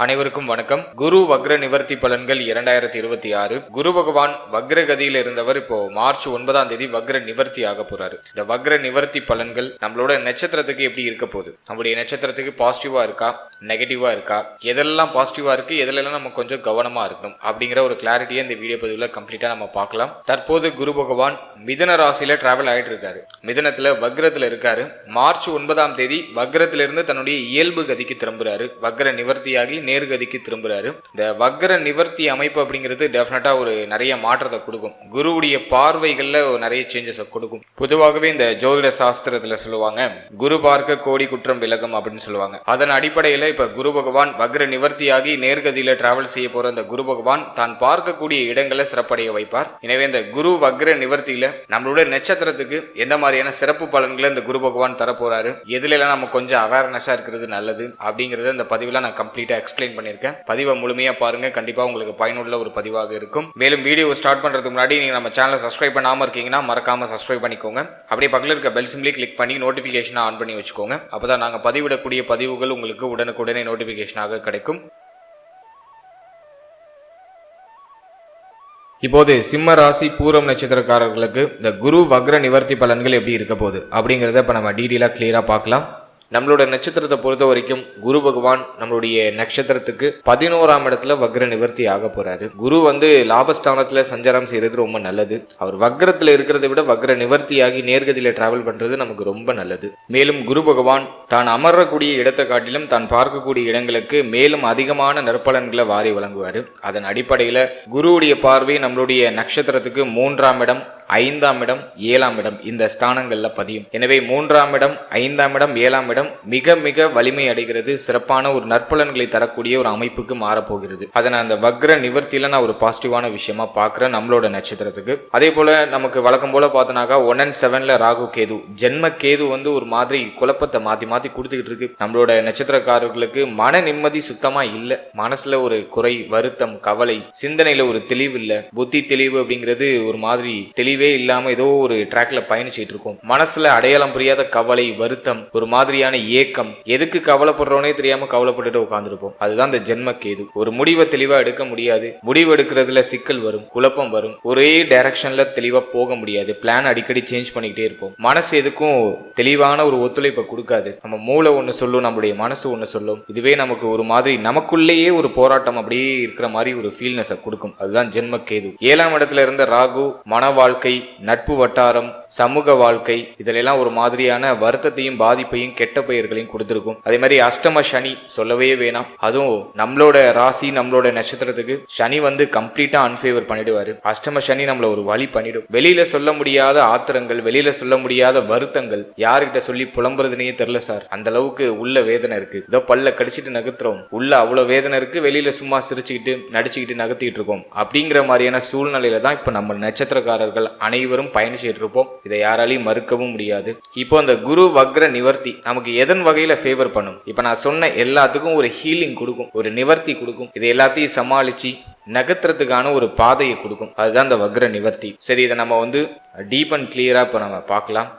அனைவருக்கும் வணக்கம். குரு வக்ர நிவர்த்தி பலன்கள் 2026. குரு பகவான் வக்ரகதியில் இருந்தவர் இப்போ மார்ச் 9ஆம் தேதி வக்ர நிவர்த்தி ஆக போறாரு. இந்த வக்ர நிவர்த்தி பலன்கள் நம்மளோட நட்சத்திரத்துக்கு எப்படி இருக்க போகுது, நம்மளுடைய நட்சத்திரத்துக்கு பாசிட்டிவா இருக்கா நெகட்டிவா இருக்கா, எதெல்லாம் பாசிட்டிவா இருக்கு எதெல்லாம் நம்ம கொஞ்சம் கவனமா இருக்கணும் அப்படிங்கிற ஒரு கிளாரிட்டியை இந்த வீடியோ பதிவுல கம்ப்ளீட்டா நம்ம பார்க்கலாம். தற்போது குரு பகவான் மிதுன ராசியில டிராவல் ஆயிட்டு இருக்காரு. மிதுனத்துல வக்ரத்துல இருக்காரு. மார்ச் 9ஆம் தேதி வக்ரத்திலிருந்து தன்னுடைய இயல்பு கதிக்கு திரும்புறாரு. வக்ர நிவர்த்தியாகி நேர்கதிக்கு திரும்புறாரு. இந்த வக்ர நிவர்த்தி அமைப்பு அப்படிங்கிறது டெஃபினட்டா ஒரு நிறைய மாற்றத்தை கொடுக்கும். குருவுடைய பார்வைகள்ல நிறைய சேஞ்சஸ் கொடுக்கும். பொதுவாகவே இந்த ஜோதிட சாஸ்திரத்துல சொல்லுவாங்க, குரு பார்க்க கோடி குற்றம் விலகும் அப்படின்னு சொல்லுவாங்க. அதன் அடிப்படையில இப்ப குரு பகவான் வக்ர நிவர்த்தியாகி நேர்கதியில டிராவல் செய்ய போற இந்த குரு பகவான் தான் பார்க்கக்கூடிய இடங்களை சிறப்படைய வைப்பார். எனவே இந்த குரு வக்ர நிவர்த்தியில நம்மளுடைய நட்சத்திரத்துக்கு எந்த மாதிரியான சிறப்பு பலன்களை இந்த குரு பகவான் தரப்போறாரு, எதுல எல்லாம் நம்ம கொஞ்சம் அவேர்னஸா இருக்கிறது நல்லது அப்படிங்கறத இந்த பதிவுல நான் கம்ப்ளீட்டா எக்ஸ்பிளைன் பண்ணிருக்கேன். பதிவை முழுமையா பாருங்க, கண்டிப்பா உங்களுக்கு பயனுள்ள ஒரு பதிவாக இருக்கும். மேலும் வீடியோ ஸ்டார்ட் பண்றதுக்கு முன்னாடி நீங்க நம்ம சேனலை சப்ஸ்கிரைப் பண்ணாம இருக்கீங்கன்னா மறக்காம சப்ஸ்கிரைப் பண்ணிக்கோங்க. அப்படியே பக்கத்துல இருக்க பெல் சிம்பிளை கிளிக் பண்ணி நோட்டிபிகேஷன் ஆன் பண்ணி வச்சுக்கோங்க. அப்பதான் நாங்க பதிவிடக்கூடிய பதிவுகள் உங்களுக்கு உடனுக்குடனே நோட்டிபிகேஷனாக கிடைக்கும். இப்போது சிம்ம ராசி பூரம் நட்சத்திரக்காரர்களுக்கு இந்த குரு வக்ர நிவர்த்தி பலன்கள் எப்படி இருக்க போகுது அப்படிங்கறத இப்ப நம்ம டீடெயிலா கிளியரா பார்க்கலாம். நம்மளோட நட்சத்திரத்தை பொறுத்த வரைக்கும் குரு பகவான் நம்மளுடைய நட்சத்திரத்துக்கு 11ஆம் இடத்துல வக்ர நிவர்த்தி ஆக போறாரு. குரு லாபஸ்தானத்துல சஞ்சாரம் செய்யறது ரொம்ப நல்லது. அவர் வக்ரத்துல இருக்கிறத விட வக்ர நிவர்த்தியாகி நேர்கதியில டிராவல் பண்றது நமக்கு ரொம்ப நல்லது. மேலும் குரு பகவான் தான் அமரக்கூடிய இடத்தை காட்டிலும் தான் பார்க்கக்கூடிய இடங்களுக்கு மேலும் அதிகமான நற்பலன்களை வாரி வழங்குவாரு. அதன் அடிப்படையில குருவுடைய பார்வை நம்மளுடைய நட்சத்திரத்துக்கு 3ஆம் இடம், 5ஆம் இடம், 7ஆம் இடம் இந்த ஸ்தானங்கள்ல பதியும். எனவே 3ஆம் இடம், 5ஆம் இடம், 7ஆம் இடம் மிக மிக வலிமை அடைகிறது. சிறப்பான ஒரு நற்பலன்களை தரக்கூடிய ஒரு அமைப்புக்கு மாறப்போகிறது. அதை நான் அந்த வக்ர நிவர்த்தியில நான் ஒரு பாசிட்டிவான விஷயமா பாக்குறேன் நம்மளோட நட்சத்திரத்துக்கு. அதே போல நமக்கு வழக்கம் போல பார்த்தோம்னாக்கா 1 and 7ல ராகு கேது, ஜென்ம கேது ஒரு மாதிரி குழப்பத்தை மாத்தி மாத்தி கொடுத்துக்கிட்டு இருக்கு. நம்மளோட நட்சத்திரக்காரர்களுக்கு மன நிம்மதி சுத்தமா இல்ல. மனசுல ஒரு குறை, வருத்தம், கவலை, சிந்தனையில ஒரு தெளிவு இல்ல. புத்தி தெளிவு அப்படிங்கிறது ஒரு மாதிரி தெளிவு இல்லாம ஏதோ ஒரு ட்ராக்ல பயணிச்சிட்டு இருக்கும். மனசுல அடையாளம் புரியாத கவலை, வருத்தம், ஒரு மாதிரியான ஏக்கம், எதுக்கு கவலைப்படுறோனே தெரியாம கவலைப்பட்டுட்டு உட்கார்ந்துருப்போம். அதுதான் இந்த ஜென்ம கேது. ஒரு முடிவை தெளிவா எடுக்க முடியாது. முடிவு எடுக்கிறதுல சிக்கல் வரும், குழப்பம் வரும். ஒரே டைரக்ஷன்ல தெளிவா போக முடியாது. பிளான் அடிக்கடி சேஞ்ச் பண்ணிக்கிட்டே இருப்போம். மனசு எதுக்கும் தெளிவான ஒரு ஒத்துழைப்பை கொடுக்காது. நம்ம மூளை ஒண்ணு சொல்லும், நம்மளுடைய மனசு ஒண்ணு சொல்லும். இதுவே நமக்கு ஒரு மாதிரி நமக்குள்ளேயே ஒரு போராட்டம் அப்படியே இருக்கிற மாதிரி ஒரு ஃபீல்னஸை கொடுக்கும். அதுதான் ஜென்ம கேது. 7ஆம் இடத்துல இருந்த ராகு மன வாழ்க்கை, நட்பு வட்டாரம், சமூக வாழ்க்கை இதெல்லாம் ஒரு மாதிரியான வருத்தத்தையும் பாதிப்பையும் கெட்ட பெயர்களையும் கொடுத்திருக்கும். அதே மாதிரி அஷ்டம சனி சொல்லவே வேணாம். அதுவும் நம்மளோட ராசி நம்மளோட நட்சத்திரத்துக்கு சனி கம்ப்ளீட்டா அன்ஃபேவர் பண்ணிடுவாரு. அஷ்டம சனி நம்மள ஒரு வழி பண்ணிடும். வெளியில சொல்ல முடியாத ஆத்திரங்கள், வெளியில சொல்ல முடியாத வருத்தங்கள் யாருக்கிட்ட சொல்லி புலம்புறதுனே தெரியல சார். அந்த அளவுக்கு உள்ள வேதனை இருக்கு. இதோ பல்ல கடிச்சிட்டு நகர்த்துறோம், உள்ள அவ்வளவு வேதனை இருக்கு. வெளியில சும்மா சிரிச்சுக்கிட்டு நடிச்சுக்கிட்டு நகர்த்திட்டு இருக்கோம். அப்படிங்கிற மாதிரியான சூழ்நிலையில தான் இப்ப நம்ம நட்சத்திரக்காரர்கள் அனைவரும் பயணிச்சுட்டு இருப்போம். இதை யாராலையும் மறுக்கவும் முடியாது. இப்போ அந்த குரு வக்ர நிவர்த்தி நமக்கு எதன் வகையில ஃபேவர் பண்ணும்? இப்ப நான் சொன்ன எல்லாத்துக்கும் ஒரு ஹீலிங் கொடுக்கும், ஒரு நிவர்த்தி கொடுக்கும். இதை எல்லாத்தையும் சமாளிச்சு நகர்த்துறதுக்கான ஒரு பாதையை கொடுக்கும். அதுதான் இந்த வக்ர நிவர்த்தி. சரி, இதை நம்ம டீப் அண்ட் கிளியரா இப்ப நம்ம பார்க்கலாம்.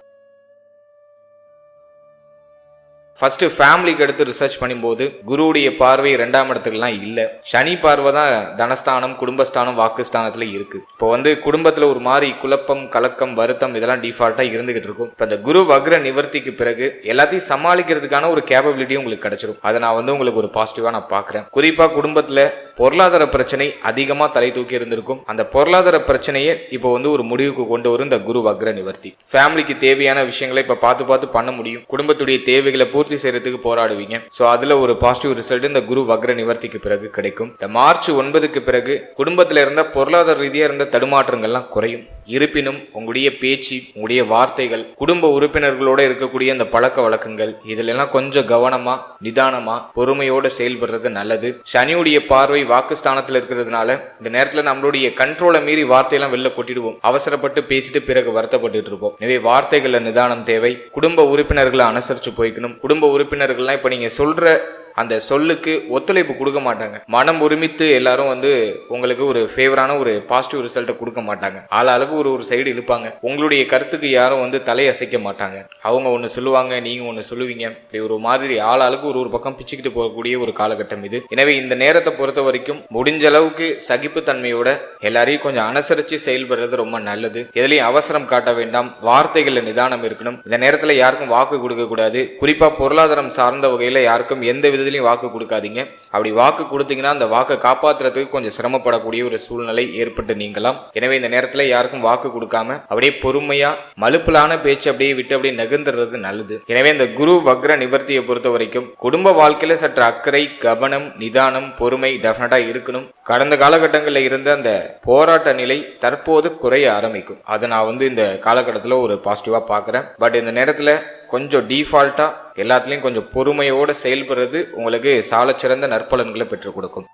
ஃபர்ஸ்ட் ஃபேமிலிக்கு எடுத்து ரிசர்ச் பண்ணும்போது குருவுடைய பார்வை 2ஆம் இடத்துக்குலாம் இல்ல. சனி பார்வை தான் தனஸ்தானம், குடும்பஸ்தானம், வாக்குஸ்தானத்துல இருக்கு. இப்போ குடும்பத்துல ஒரு மாதிரி குழப்பம், கலக்கம், வருத்தம் இதெல்லாம் டிஃபால்ட்டா இருந்துகிட்டு இருக்கும். இப்போ இந்த குரு வக்ர நிவர்த்திக்கு பிறகு எல்லாத்தையும் சமாளிக்கிறதுக்கான ஒரு கேப்பபிலிட்டி உங்களுக்கு கிடைச்சிடும். அதை நான் உங்களுக்கு ஒரு பாசிட்டிவா நான் பாக்குறேன். குறிப்பா குடும்பத்துல பொருளாதார பிரச்சனை அதிகமா தலை தூக்கி இருந்திருக்கும். அந்த பொருளாதார பிரச்சனையை இப்போ ஒரு முடிவுக்கு கொண்டு வரும் இந்த குரு வக்ர நிவர்த்தி. ஃபேமிலிக்கு தேவையான விஷயங்களை இப்ப பார்த்து பார்த்து பண்ண முடியும். குடும்பத்துடைய தேவைகளை பூர்த்தி செய்யறதுக்கு போராடுவீங்க. சோ அதுல ஒரு பாசிட்டிவ் ரிசல்ட் இந்த குரு வக்ர நிவர்த்திக்கு பிறகு கிடைக்கும். இந்த மார்ச் 9க்கு பிறகு குடும்பத்துல இருந்த பொருளாதார ரீதியா இருந்த தடுமாற்றங்கள்லாம் குறையும். இருப்பினும் உங்களுடைய பேச்சு, உங்களுடைய வார்த்தைகள், குடும்ப உறுப்பினர்களோட இருக்கக்கூடிய இந்த பழக்க வழக்கங்கள் இதுல எல்லாம் கொஞ்சம் கவனமா, நிதானமா, பொறுமையோட செயல்படுறது நல்லது. சனியுடைய பார்வை வாக்குஸ்தானத்துல இருக்கிறதுனால இந்த நேரத்துல நம்மளுடைய கண்ட்ரோலை மீறி வார்த்தையெல்லாம் வெளில கொட்டிடுவோம். அவசரப்பட்டு பேசிட்டு பிறகு வருத்தப்பட்டு இருப்போம். எனவே வார்த்தைகள்ல நிதானம் தேவை. குடும்ப உறுப்பினர்களை அனுசரிச்சு போய்க்கணும். குடும்ப உறுப்பினர்கள்லாம் இப்ப நீங்க சொல்ற அந்த சொல்லுக்கு ஒத்துழைப்பு கொடுக்க மாட்டாங்க. மனம் ஒருமித்து எல்லாரும் உங்களுக்கு ஒரு ஃபேவரான ஒரு பாசிட்டிவ் ரிசல்ட்டை கொடுக்க மாட்டாங்க. ஆளாளுக்கு ஒரு சைடு இருப்பாங்க. உங்களுடைய கருத்துக்கு யாரும் தலையசைக்க மாட்டாங்க. அவங்க ஒன்று சொல்லுவாங்க, நீங்க ஒன்று சொல்லுவீங்க. இப்படி ஒரு மாதிரி ஆளாளுக்கு ஒரு பக்கம் பிச்சுக்கிட்டு போகக்கூடிய ஒரு காலகட்டம் இது. எனவே இந்த நேரத்தை பொறுத்த வரைக்கும் முடிஞ்ச அளவுக்கு சகிப்புத்தன்மையோட எல்லாரையும் கொஞ்சம் அனுசரிச்சு செயல்படுறது ரொம்ப நல்லது. எதுலையும் அவசரம் காட்ட வேண்டாம். வார்த்தைகள்ல நிதானம் இருக்கணும். இந்த நேரத்துல யாருக்கும் வாக்கு கொடுக்க கூடாது. குறிப்பா பொருளாதாரம் சார்ந்த வகையில யாருக்கும் எந்த விதத்திலையும் வாக்கு கொடுக்காதீங்க. அப்படி வாக்கு கொடுத்தீங்கன்னா அந்த வாக்கை காப்பாற்றுறதுக்கு கொஞ்சம் சிரமப்படக்கூடிய ஒரு சூழ்நிலை ஏற்பட்டு நீங்களாம். எனவே இந்த நேரத்துல யாருக்கும் வாக்கு கொடுக்காம அப்படியே பொறுமையா மலுப்பலான பேச்சு அப்படியே விட்டு அப்படியே நகர்ந்துறது நல்லது. எனவே இந்த குரு வக்ர நிவர்த்தியை பொறுத்த வரைக்கும் குடும்ப வாழ்க்கையில சற்று அக்கறை, கவனம், நிதானம், பொறுமை டெஃபினட்டா இருக்கணும். கடந்த காலகட்டங்களில் இருந்த அந்த போராட்ட நிலை தற்போது குறைய ஆரம்பிக்கும். அதை நான் இந்த காலகட்டத்தில் ஒரு பாசிட்டிவா பார்க்குறேன். பட் இந்த நேரத்தில் கொஞ்சம் டிஃபால்ட்டா எல்லாத்துலேயும் கொஞ்சம் பொறுமையோடு செயல்படுறது உங்களுக்கு சாலச்சிறந்த நற்பலன்களை பெற்றுக் கொடுக்கும்.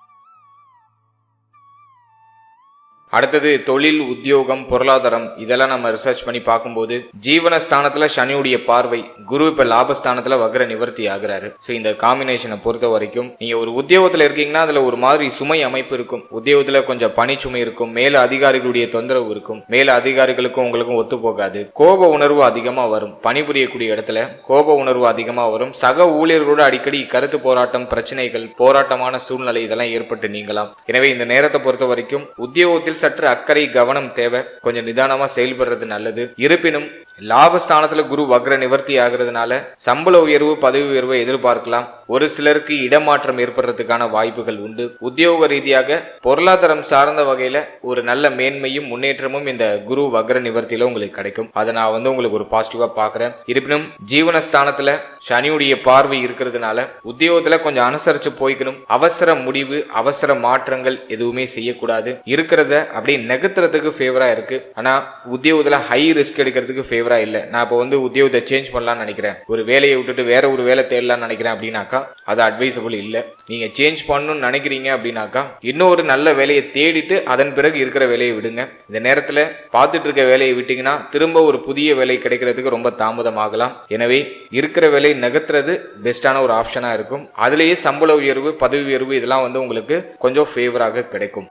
அடுத்தது தொழில், உத்தியோகம், பொருளாதாரம் இதெல்லாம் நம்ம ரிசர்ச் பண்ணி பார்க்கும்போது ஜீவனஸ்தானத்துல சனியுடைய பார்வை, குரு இப்ப லாபஸ்தானத்துல வக்ர நிவர்த்தி ஆகுறாரு. ஸோ இந்த காம்பினேஷனை பொறுத்த வரைக்கும் நீங்க ஒரு உத்தியோகத்துல இருக்கீங்கன்னா அதுல ஒரு மாதிரி சுமை அமைப்பு இருக்கும். உத்தியோகத்துல கொஞ்சம் பணிச்சுமை இருக்கும். மேல அதிகாரிகளுடைய தொந்தரவு இருக்கும். மேல அதிகாரிகளுக்கும் உங்களுக்கும் ஒத்து போகாது. கோப உணர்வு அதிகமா வரும். பணிபுரியக்கூடிய இடத்துல கோப உணர்வு அதிகமா வரும். சக ஊழியர்களோட அடிக்கடி கருத்து போராட்டம், பிரச்சனைகள், போராட்டமான சூழ்நிலை இதெல்லாம் ஏற்பட்டு நீங்களாம். எனவே இந்த நேரத்தை பொறுத்த வரைக்கும் உத்தியோகத்தில் சற்று அக்கறை, கவனம் தேவை. கொஞ்சம் நிதானமா செயல்படுறது நல்லது. இருப்பினும் லாபஸ்தானத்துல குரு வக்ர நிவர்த்தி ஆகிறதுனால சம்பள உயர்வு, பதவி உயர்வை எதிர்பார்க்கலாம். ஒரு சிலருக்கு இடமாற்றம் ஏற்படுறதுக்கான வாய்ப்புகள் உண்டு. உத்தியோக ரீதியாக பொருளாதாரம் சார்ந்த வகையில ஒரு நல்ல மேன்மையும் முன்னேற்றமும் இந்த குரு வக்ர நிவர்த்தியில உங்களுக்கு கிடைக்கும். அதை நான் உங்களுக்கு ஒரு பாசிட்டிவா பாக்குறேன். இருப்பினும் ஜீவனஸ்தானத்துல சனியுடைய பார்வை இருக்கிறதுனால உத்தியோகத்துல கொஞ்சம் அனுசரிச்சு போய்க்கணும். அவசர முடிவு, அவசர மாற்றங்கள் எதுவுமே செய்யக்கூடாது. இருக்கிறத அப்படியே நகர்த்துறதுக்கு ஃபேவரா இருக்கு. ஆனா உத்தியோகத்துல ஹை ரிஸ்க் எடுக்கிறதுக்கு ஃபேவரா இல்ல. நான் இப்போ உத்தியோகத்தை சேஞ்ச் பண்ணலாம்னு நினைக்கிறேன், ஒரு வேலையை விட்டுட்டு வேற ஒரு வேலை தேடலாம்னு நினைக்கிறேன் அப்படின்னாக்கா அது அட்வைசபிள் இல்ல. நீங்க சேஞ்ச் பண்ணணும்னு நினைக்கிறீங்க அப்படின்னாக்கா இன்னொரு நல்ல வேலையை தேடிட்டு அதன் பிறகு இருக்கிற வேலையை விடுங்க. இந்த நேரத்துல பார்த்துட்டு இருக்க வேலையை விட்டீங்கன்னா திரும்ப ஒரு புதிய வேலை கிடைக்கிறதுக்கு ரொம்ப தாமதமாகலாம். எனவே இருக்கிற வேலையை நகர்த்துறது பெஸ்டான ஒரு ஆப்ஷனா இருக்கும். அதுலேயே சம்பள உயர்வு, பதவி உயர்வு இதெல்லாம் உங்களுக்கு கொஞ்சம் ஃபேவராக கிடைக்கும்.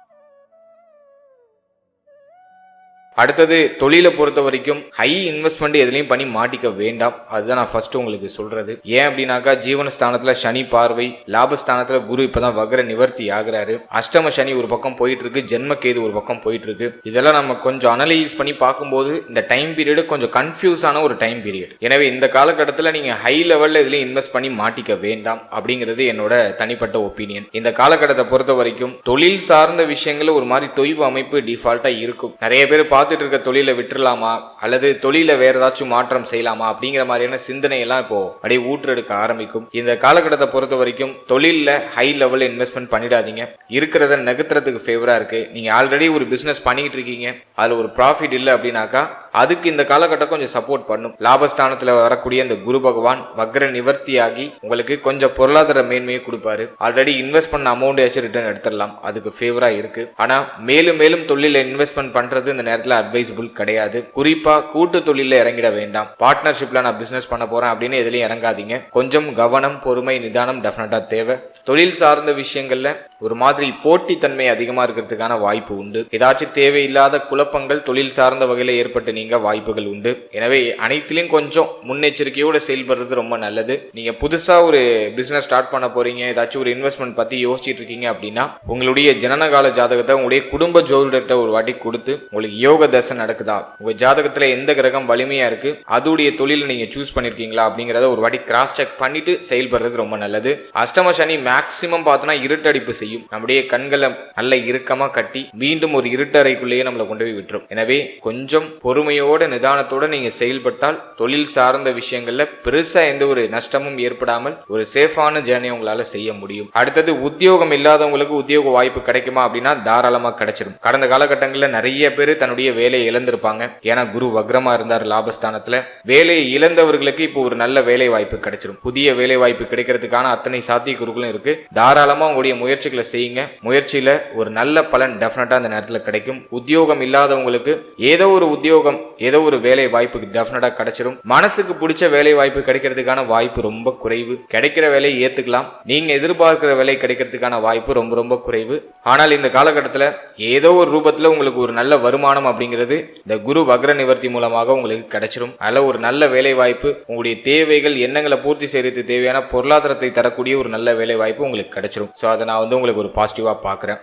அடுத்தது தொழிலை பொறுத்த வரைக்கும் ஹை இன்வெஸ்ட்மெண்ட் எதுலையும் பண்ணி மாட்டிக்க வேண்டாம். அதுதான் நான் ஃபர்ஸ்ட் உங்களுக்கு சொல்றது. ஏன் அப்படின்னாக்கா ஜீவனஸ்தானத்துல சனி பார்வை, லாபஸ்தானத்துல குரு இப்பதான் வக்ர நிவர்த்தி ஆகுறாரு. அஷ்டம சனி ஒரு பக்கம் போயிட்டு இருக்கு, ஜென்மகேது ஒரு பக்கம் போயிட்டு இருக்கு. இதெல்லாம் நம்ம கொஞ்சம் அனலைஸ் பண்ணி பார்க்கும்போது இந்த டைம் பீரியடு கொஞ்சம் கன்ஃபியூஸ் ஆன ஒரு டைம் பீரியட். எனவே இந்த காலகட்டத்தில் நீங்க ஹை லெவல்ல இதுலயும் இன்வெஸ்ட் பண்ணி மாட்டிக்க வேண்டாம் அப்படிங்கிறது என்னோட தனிப்பட்ட ஒப்பீனியன். இந்த காலகட்டத்தை பொறுத்த வரைக்கும் தொழில் சார்ந்த விஷயங்கள் ஒரு மாதிரி தொய்வு அமைப்பு டிஃபால்ட்டா இருக்கும். நிறைய பேர் பார்த்துட்டு இருக்க தொழிலை விட்டுலாமா அல்லது தொழில வேற ஏதாச்சும் மாற்றம் செய்யலாமா அப்படிங்கிற மாதிரியான சிந்தனை எல்லாம் இப்போ அப்படியே ஊற்றெடுக்க ஆரம்பிக்கும். இந்த காலகட்டத்தை பொறுத்த வரைக்கும் தொழில ஹை லெவல்ல இன்வெஸ்ட்மெண்ட் பண்ணிடாதீங்க. இருக்கிறத நகர்த்துறதுக்கு ஃபேவரா இருக்கு. நீங்க ஆல்ரெடி ஒரு பிசினஸ் பண்ணிட்டு இருக்கீங்க, அதுல ஒரு ப்ராஃபிட் இல்லை அப்படின்னாக்கா அதுக்கு இந்த காலகட்டம் கொஞ்சம் சப்போர்ட் பண்ணும். லாபஸ்தானத்துல வரக்கூடிய இந்த குரு பகவான் வக்ர நிவர்த்தியாகி உங்களுக்கு கொஞ்சம் பொருளாதார மேன்மையை கொடுப்பாரு. ஆல்ரெடி இன்வெஸ்ட் பண்ண அமௌண்ட் ஏதாச்சும் ரிட்டர்ன் எடுத்துடலாம், அதுக்கு ஃபேவரா இருக்கு. ஆனா மேலும் மேலும் தொழில இன்வெஸ்ட்மெண்ட் பண்றது இந்த நேரத்துல அட்வைசபிள் கிடையாது. குறிப்பா கூட்டு தொழில இறங்கிட வேண்டாம். பார்ட்னர்ஷிப்ல நான் பிசினஸ் பண்ண போறேன் அப்படின்னு எதுலையும் இறங்காதீங்க. கொஞ்சம் கவனம், பொறுமை, நிதானம் டெஃபினட்டா தேவை. தொழில் சார்ந்த விஷயங்கள்ல ஒரு மாதிரி போட்டித்தன்மை அதிகமா இருக்கிறதுக்கான வாய்ப்பு உண்டு. ஏதாச்சும் தேவையில்லாத குழப்பங்கள் தொழில் சார்ந்த வகையில ஏற்பட்டு நீங்க வாய்ப்புகள் உண்டு. எனவே அனைத்திலையும் கொஞ்சம் முன்னெச்சரிக்கையோட செயல்படுறது ரொம்ப நல்லது. நீங்க புதுசா ஒரு பிசினஸ் ஸ்டார்ட் பண்ண போறீங்க, ஏதாச்சும் ஒரு இன்வெஸ்ட்மெண்ட் பத்தி யோசிச்சுட்டு இருக்கீங்க அப்படின்னா உங்களுடைய ஜனனகால ஜாதகத்தை உங்களுடைய குடும்ப ஜோதிடர்கிட்ட ஒரு வாட்டி கொடுத்து உங்களுக்கு யோக தசை நடக்குதா, உங்க ஜாதகத்துல எந்த கிரகம் வலிமையா இருக்கு, அதுடைய தொழில நீங்க சூஸ் பண்ணிருக்கீங்களா அப்படிங்கறத ஒரு வாட்டி கிராஸ் செக் பண்ணிட்டு செயல்படுறது ரொம்ப நல்லது. அஷ்டம சனி மேக்சிமம் பார்த்தோன்னா இருட்டடிப்பு செய்யும். நம்முடைய கண்களை நல்ல இறுக்கமா கட்டி மீண்டும் ஒரு இருட்டறைக்குள்ளேயே நம்மளை கொண்டு போய் விட்டுரும். எனவே கொஞ்சம் பொறுமையோட நிதானத்தோட நீங்க செயல்பட்டால் தொழில் சார்ந்த விஷயங்கள்ல பெருசா எந்த ஒரு நஷ்டமும் ஏற்படாமல் ஒரு சேஃபான ஜேர்னி உங்களால செய்ய முடியும். அடுத்தது உத்தியோகம் இல்லாதவங்களுக்கு உத்தியோக வாய்ப்பு கிடைக்குமா அப்படின்னா தாராளமா கிடைச்சிடும். கடந்த காலகட்டங்களில் நிறைய பேர் தன்னுடைய வேலையை இழந்திருப்பாங்க. ஏன்னா குரு வக்ரமா இருந்தார் லாபஸ்தானத்துல. வேலையை இழந்தவர்களுக்கு இப்போ ஒரு நல்ல வேலை வாய்ப்பு கிடைச்சிடும். புதிய வேலை வாய்ப்பு கிடைக்கிறதுக்கான அத்தனை சாத்தியக்கூறுகளும் இருக்கு. தாராளமா உங்களுடைய முயற்சிகளை முயற்சிகளை செய்யுங்க. முயற்சியில ஒரு நல்ல பலன் டெஃபினட்டா அந்த நேரத்தில் கிடைக்கும். உத்தியோகம் இல்லாதவங்களுக்கு ஏதோ ஒரு உத்தியோகம், ஏதோ ஒரு வேலை வாய்ப்பு டெஃபினட்டா கிடைச்சிடும். மனசுக்கு பிடிச்ச வேலை வாய்ப்பு கிடைக்கிறதுக்கான வாய்ப்பு ரொம்ப குறைவு. கிடைக்கிற வேலையை ஏத்துக்கலாம். நீங்க எதிர்பார்க்கிற வேலை கிடைக்கிறதுக்கான வாய்ப்பு ரொம்ப ரொம்ப குறைவு. ஆனால் இந்த காலகட்டத்தில் ஏதோ ஒரு ரூபத்தில் உங்களுக்கு ஒரு நல்ல வருமானம் அப்படிங்கிறது இந்த குரு வக்ர நிவர்த்தி மூலமாக உங்களுக்கு கிடைச்சிடும். அதில் ஒரு நல்ல வேலை வாய்ப்பு, உங்களுடைய தேவைகள் எண்ணங்களை பூர்த்தி செய்யறதுக்கு தேவையான பொருளாதாரத்தை தரக்கூடிய ஒரு நல்ல வேலை வாய்ப்பு உங்களுக்கு கிடைச்சிடும். ஸோ அதை நான் உங்களுக்கு ஒரு பாசிட்டிவா பார்க்குறேன்.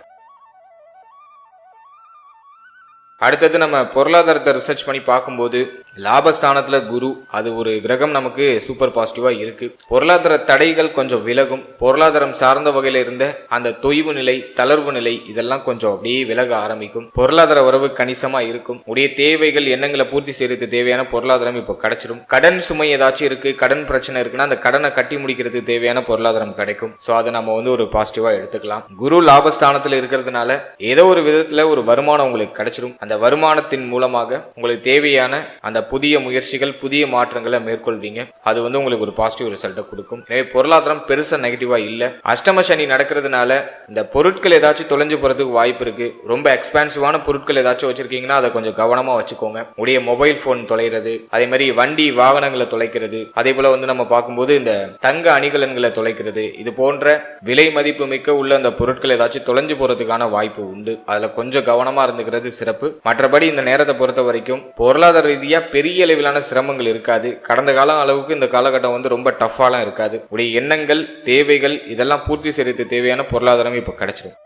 அடுத்தது நம்ம பொருளாதாரத்தை ரிசர்ச் பண்ணி பார்க்கும்போது லாபஸ்தானத்துல குரு, அது ஒரு கிரகம் நமக்கு சூப்பர் பாசிட்டிவா இருக்கு. பொருளாதார தடைகள் கொஞ்சம் விலகும். பொருளாதாரம் சார்ந்த வகையில இருந்த அந்த தொய்வு நிலை, தளர்வு நிலை இதெல்லாம் கொஞ்சம் அப்படியே விலக ஆரம்பிக்கும். பொருளாதார உறவு கணிசமா இருக்கும். உடைய தேவைகள் எண்ணங்களை பூர்த்தி செய்யறதுக்கு தேவையான பொருளாதாரம் இப்போ கிடைச்சிடும். கடன் சுமை ஏதாச்சும் இருக்கு, கடன் பிரச்சனை இருக்குன்னா அந்த கடனை கட்டி முடிக்கிறதுக்கு தேவையான பொருளாதாரம் கிடைக்கும். ஸோ அதை நம்ம ஒரு பாசிட்டிவா எடுத்துக்கலாம். குரு லாபஸ்தானத்தில் இருக்கிறதுனால ஏதோ ஒரு விதத்துல ஒரு வருமானம் உங்களுக்கு கிடைச்சிடும். அந்த வருமானத்தின் மூலமாக உங்களுக்கு தேவையான அந்த புதிய முயற்சிகள், புதிய மாற்றங்களை மேற்கொள்வீங்க. அது உங்களுக்கு ஒரு பாசிட்டிவ் ரிசல்ட்டை கொடுக்கும். எனவே பொருளாதாரம் பெருசா நெகட்டிவா இல்ல. அஷ்டம சனி நடக்கிறதுனால இந்த பொருட்கள் ஏதாச்சும் தொலைஞ்சு போறதுக்கு வாய்ப்பு இருக்கு. ரொம்ப எக்ஸ்பான்சிவான பொருட்கள் ஏதாச்சும் வச்சிருக்கீங்கன்னா அதை கொஞ்சம் கவனமா வச்சுக்கோங்க. உடைய மொபைல் போன் தொலைகிறது, அதே மாதிரி வண்டி வாகனங்களை தொலைக்கிறது, அதே போல நம்ம பார்க்கும்போது இந்த தங்க அணிகலன்களை தொலைக்கிறது, இது போன்ற விலை மதிப்பு மிக்க உள்ள அந்த பொருட்கள் ஏதாச்சும் தொலைஞ்சு போறதுக்கான வாய்ப்பு உண்டு. அதுல கொஞ்சம் கவனமா இருந்துக்கிறது சிறப்பு. மற்றபடி இந்த நேரத்தை பொறுத்த வரைக்கும் பொருளாதார ரீதியா பெரிய அளவிலான சிரமங்கள் இருக்காது. கடந்த காலம் அளவுக்கு இந்த காலகட்டம் ரொம்ப டஃபாலாம் இருக்காது. உடைய எண்ணங்கள், தேவைகள் இதெல்லாம் பூர்த்தி செய்யறதுக்கு தேவையான பொருளாதாரம் இப்ப கிடைச்சிடும்.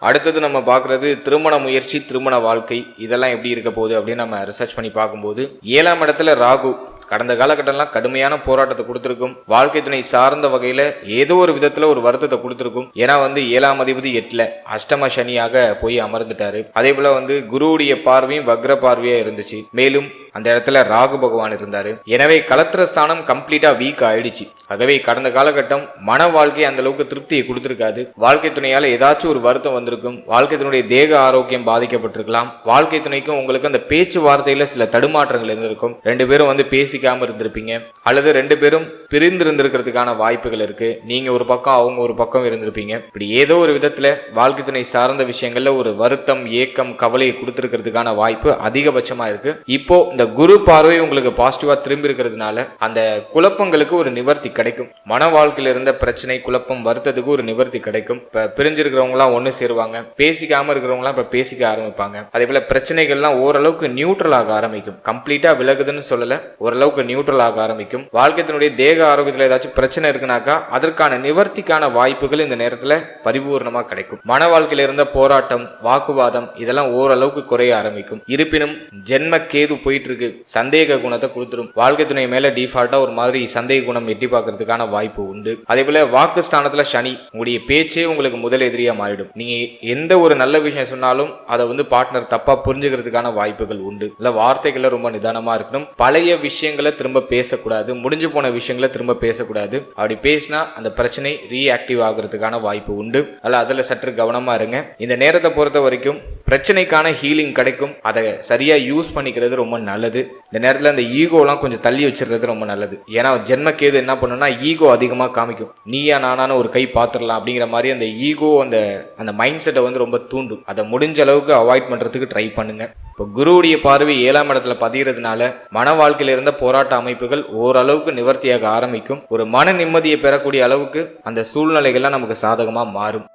அடுத்தது நம்ம பார்க்கறது திருமண முயற்சி, திருமண வாழ்க்கை இதெல்லாம் எப்படி இருக்க போகுது அப்படின்னு நம்ம ரிசர்ச் பண்ணி பார்க்கும்போது 7ஆம் இடத்துல ராகு கடந்த காலகட்டம்லாம் கடுமையான போராட்டத்தை கொடுத்திருக்கும். வாழ்க்கை துணை சார்ந்த வகையில ஏதோ ஒரு விதத்துல ஒரு வருத்தத்தை கொடுத்திருக்கும். ஏன்னா 7ஆம் அதிபதி 8ல அஷ்டம சனியாக போய் அமர்ந்துட்டாரு. அதே போல குருவுடைய பார்வையும் வக்ர பார்வையா இருந்துச்சு. மேலும் அந்த இடத்துல ராகு பகவான் இருந்தாரு. எனவே கலத்திர ஸ்தானம் கம்ப்ளீட்டா வீக் ஆயிடுச்சு. ஆகவே கடந்த காலகட்டம் மன வாழ்க்கை அந்த அளவுக்கு திருப்தியை கொடுத்திருக்காது. வாழ்க்கை துணையால ஏதாச்சும் ஒரு வருத்தம் வந்திருக்கும். வாழ்க்கை துணையுடைய தேக ஆரோக்கியம் பாதிக்கப்பட்டிருக்கலாம். வாழ்க்கை துணைக்கும் உங்களுக்கு அந்த பேச்சுவார்த்தையில சில தடுமாற்றங்கள் இருந்திருக்கும். 2 பேரும் பேசிக்காம இருந்திருப்பீங்க, அல்லது 2 பேரும் பிரிந்து இருந்திருக்கிறதுக்கான வாய்ப்புகள் இருக்கு. நீங்க ஒரு பக்கம், அவங்க ஒரு பக்கம் இருந்திருப்பீங்க. இப்படி ஏதோ ஒரு விதத்துல வாழ்க்கை துணை சார்ந்த விஷயங்கள்ல ஒரு வருத்தம், ஏக்கம், கவலையை கொடுத்திருக்கிறதுக்கான வாய்ப்பு அதிகபட்சமா இருக்கு. இப்போ இந்த குரு பார்வை உங்களுக்கு பாசிட்டிவா திரும்பி இருக்கிறதுனால அந்த குழப்பங்களுக்கு ஒரு நிவர்த்தி கிடைக்கும். மன வாழ்க்கையில இருந்த பிரச்சனை, குழப்பம், வருத்தத்துக்கு ஒரு நிவர்த்தி கிடைக்கும். இப்ப பிரிஞ்சிருக்கிறவங்க எல்லாம் ஒண்ணு சேருவாங்க. பேசிக்காம இருக்கிறவங்க எல்லாம் இப்ப பேசிக்க ஆரம்பிப்பாங்க. அதே போல பிரச்சனைகள்லாம் ஓரளவுக்கு நியூட்ரல் ஆக ஆரம்பிக்கும். கம்ப்ளீட்டா விலகுதுன்னு சொல்லல, ஓரளவுக்கு நியூட்ரல் ஆக ஆரம்பிக்கும். வாழ்க்கையினுடைய தேக ஆரோக்கியத்துல ஏதாச்சும் பிரச்சனை இருக்குனாக்கா அதற்கான நிவர்த்திக்கான வாய்ப்புகள் இந்த நேரத்துல பரிபூர்ணமா கிடைக்கும். மன வாழ்க்கையில இருந்த போராட்டம், வாக்குவாதம் இதெல்லாம் ஓரளவுக்கு குறைய ஆரம்பிக்கும். இருப்பினும் ஜென்ம கேது போயிட்டு சந்தேக குணத்தை கொடுத்துரும். வாழ்க்கை துணை மேல டிஃபால்ட்டா ஒரு மாதிரி சந்தேக குணம் எட்டி பார்க்கறதுக்கான வாய்ப்பு உண்டு. அதே போல வாக்கு ஸ்தானத்துல சனி, உங்களுடைய பேச்சே உங்களுக்கு முதல் எதிரியா மாறிடும். நீங்க எந்த ஒரு நல்ல விஷயம் சொன்னாலும் அதை பார்ட்னர் தப்பா புரிஞ்சுக்கிறதுக்கான வாய்ப்புகள் உண்டு. இல்ல வார்த்தைகளை ரொம்ப நிதானமா இருக்கணும். பழைய விஷயங்களை திரும்ப பேசக்கூடாது. முடிஞ்சு போன விஷயங்களை திரும்ப பேசக்கூடாது. அப்படி பேசினா அந்த பிரச்சனை ரீஆக்டிவ் ஆகிறதுக்கான வாய்ப்பு உண்டு. அதுல சற்று கவனமா இருங்க. இந்த நேரத்தை பொறுத்த வரைக்கும் பிரச்சனைக்கான ஹீலிங் கிடைக்கும். அதை சரியா யூஸ் பண்ணிக்கிறது ரொம்ப நல்லது. இந்த நேரத்தில் அந்த ஈகோலாம் கொஞ்சம் தள்ளி வச்சிருக்கிறது ரொம்ப நல்லது. ஏன்னா ஜென்மக்கேது என்ன பண்ணுன்னா ஈகோ அதிகமாக காமிக்கும். நீயா நானான ஒரு கை பாத்திரலாம் அப்படிங்கிற மாதிரி அந்த ஈகோ அந்த மைண்ட் செட்டை ரொம்ப தூண்டும். அதை முடிஞ்ச அளவுக்கு அவாய்ட் பண்றதுக்கு ட்ரை பண்ணுங்க. இப்போ குருவுடைய பார்வை 7ஆம் இடத்துல பதிகிறதுனால மன வாழ்க்கையில இருந்த போராட்ட அமைப்புகள் ஓரளவுக்கு நிவர்த்தியாக ஆரம்பிக்கும். ஒரு மன நிம்மதியை பெறக்கூடிய அளவுக்கு அந்த சூழ்நிலைகள்லாம் நமக்கு சாதகமா மாறும்.